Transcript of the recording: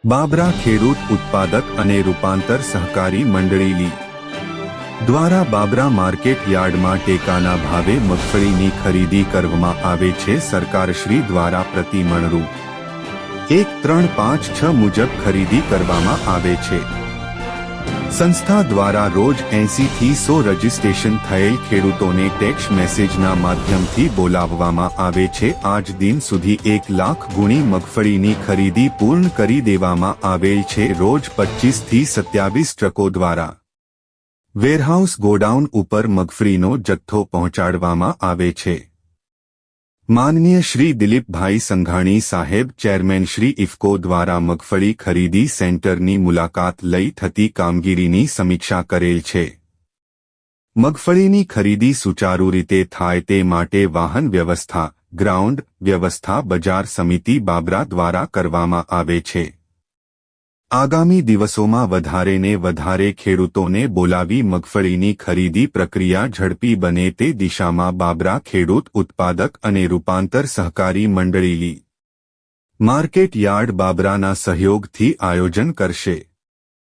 બાબરા ખેડૂત ઉત્પાદક અને રૂપાંતર સહકારી મંડળી લી દ્વારા બાબરા માર્કેટ યાર્ડમાં ટેકાના ભાવે મગફળીની ખરીદી કરવામાં આવે છે। સરકારશ્રી દ્વારા પ્રતિ મણ રૂ 1356 મુજબ ખરીદી કરવામાં આવે છે। સંસ્થા દ્વારા રોજ 80 થી 100 રજીસ્ટ્રેશન થયેલ ખેડૂતોને ટેક્સ્ટ મેસેજના માધ્યમથી બોલાવવામાં આવે છે। આજ દિન સુધી 1 લાખ ગુણી મગફળીની ખરીદી પૂર્ણ કરી દેવામાં આવેલ છે। રોજ 25 થી 27 ટ્રકો દ્વારા વેરહાઉસ ગોડાઉન ઉપર મગફળીનો જથ્થો પહોંચાડવામાં આવે છે। માનનીય શ્રી દિલીપભાઈ સંઘાણી સાહેબ ચેરમેન શ્રી ઇફકો દ્વારા મગફળી ખરીદી સેન્ટરની મુલાકાત લઈ થતી કામગીરીની સમીક્ષા કરેલ છે। મગફળીની ખરીદી સુચારુ રીતે થાય તે માટે વાહન વ્યવસ્થા, ગ્રાઉન્ડ વ્યવસ્થા બજાર સમિતિ બાબરા દ્વારા કરવામાં આવે છે। આગામી દિવસોમાં વધારે ને વધારે ખેડૂતોને બોલાવી મગફળીની ખરીદી પ્રક્રિયા ઝડપી બને તે દિશામાં બાબરા ખેડૂત ઉત્પાદક અને રૂપાંતર સહકારી મંડળી લી માર્કેટ યાર્ડ બાબરાના સહયોગથી આયોજન કરશે।